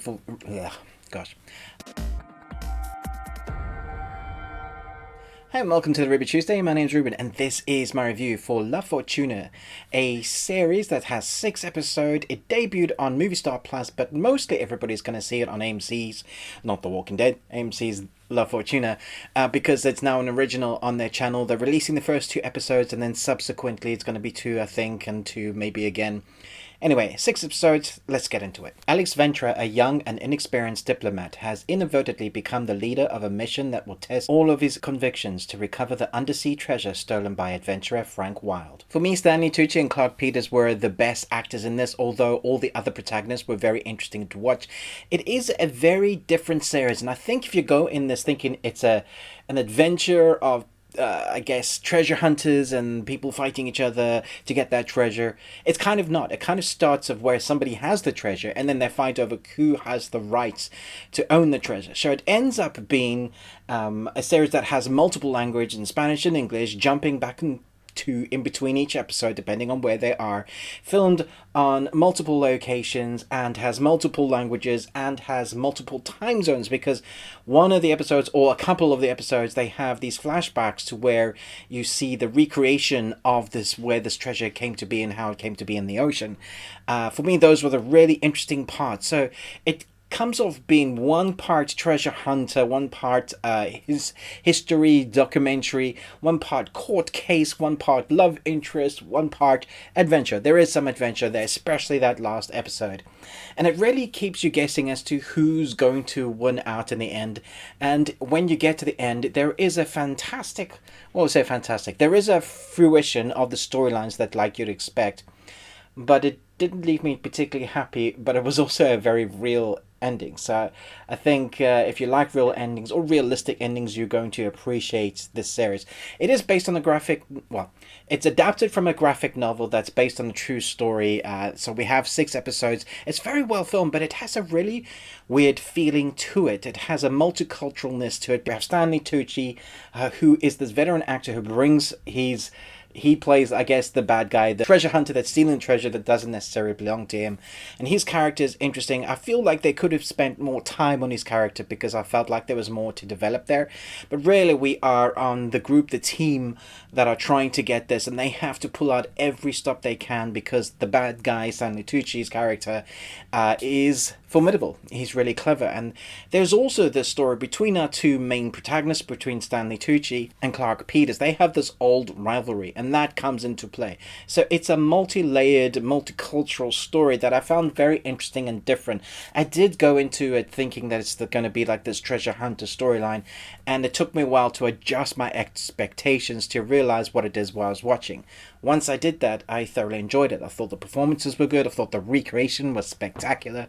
Ugh, gosh. Hi and welcome to the Ruby Tuesday. My name's Ruben and this is my review for La Fortuna, a series that has 6 episodes. It debuted on Movie Star Plus, but mostly everybody's going to see it on AMC's, not The Walking Dead, AMC's La Fortuna, because it's now an original on their channel. They're releasing the first 2 episodes and then subsequently it's going to be 2, I think, and 2 maybe again. Anyway, 6 episodes, let's get into it. Alex Ventura, a young and inexperienced diplomat, has inadvertently become the leader of a mission that will test all of his convictions to recover the undersea treasure stolen by adventurer Frank Wilde. For me, Stanley Tucci and Clark Peters were the best actors in this, although all the other protagonists were very interesting to watch. It is a very different series, and I think if you go in this thinking it's an adventure of I guess treasure hunters and people fighting each other to get that treasure, it's kind of not. It kind of starts of where somebody has the treasure and then they fight over who has the rights to own the treasure. So it ends up being a series that has multiple languages in Spanish and English, jumping back and in between each episode depending on where they are, filmed on multiple locations and has multiple languages and has multiple time zones, because one of the episodes or a couple of the episodes they have these flashbacks to where you see the recreation of this, where this treasure came to be and how it came to be in the ocean. For me, those were the really interesting parts. So it comes off being one part treasure hunter, one part his history documentary, one part court case, one part love interest, one part adventure. There is some adventure there, especially that last episode, and it really keeps you guessing as to who's going to win out in the end. And when you get to the end, there is a fantastic, well, I'll say fantastic, there is a fruition of the storylines that like you'd expect, but it didn't leave me particularly happy. But it was also a very real ending. So I think if you like real endings or realistic endings, you're going to appreciate this series. It is based on a graphic, well, it's adapted from a graphic novel that's based on a true story. So we have 6 episodes. It's very well filmed, but it has a really weird feeling to it. It has a multiculturalness to it. We have Stanley Tucci, who is this veteran actor who brings he plays, I guess, the bad guy, the treasure hunter that's stealing treasure that doesn't necessarily belong to him. And his character is interesting. I feel like they could have spent more time on his character because I felt like there was more to develop there. But really, we are on the group, the team that are trying to get this, and they have to pull out every stop they can because the bad guy, Stanley Tucci's character, is formidable. He's really clever. And there's also this story between our 2 main protagonists, between Stanley Tucci and Clark Peters. They have this old rivalry, and that comes into play. So it's a multi-layered, multicultural story that I found very interesting and different. I did go into it thinking that it's going to be like this treasure hunter storyline, and it took me a while to adjust my expectations to realize what it is while I was watching. Once I did that, I thoroughly enjoyed it. I thought the performances were good. I thought the recreation was spectacular.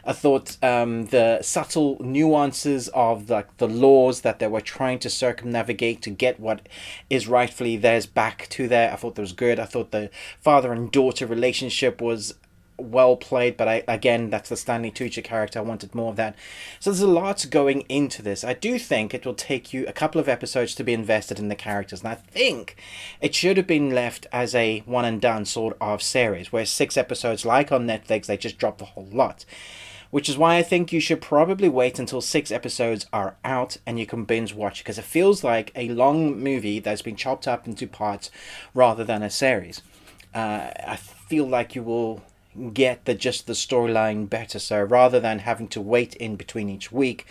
I thought the subtle nuances of the laws that they were trying to circumnavigate to get what is rightfully theirs back to there, I thought that was good. I thought the father and daughter relationship was well played, but again, that's the Stanley Tucci character. I wanted more of that. So there's a lot going into this. I do think it will take you a couple of episodes to be invested in the characters, and I think it should have been left as a one and done sort of series, where 6 episodes, like on Netflix, they just drop the whole lot. Which is why I think you should probably wait until 6 episodes are out and you can binge watch, because it feels like a long movie that's been chopped up into parts rather than a series. I feel like you will get just the storyline better, so rather than having to wait in between each week,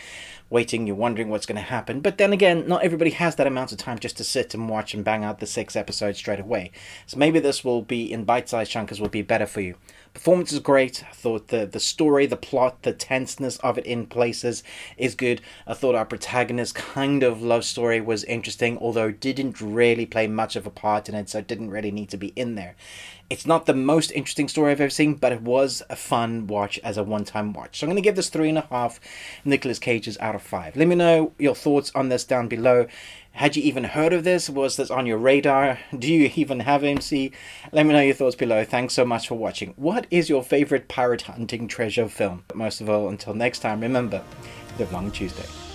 you're wondering what's going to happen. But then again, not everybody has that amount of time just to sit and watch and bang out the 6 episodes straight away. So maybe this will be in bite-sized chunks, will be better for you. Performance is great. I thought the story, the plot, the tenseness of it in places is good. I thought our protagonist kind of love story was interesting, although didn't really play much of a part in it, so it didn't really need to be in there. It's not the most interesting story I've ever seen, but it was a fun watch as a one-time watch. So I'm going to give this 3.5 Nicolas Cages out of 5. Let me know your thoughts on this down below. Had you even heard of this? Was this on your radar? Do you even have AMC? Let me know your thoughts below. Thanks so much for watching. What is your favorite pirate hunting treasure film? But most of all, until next time, remember, live long Tuesday.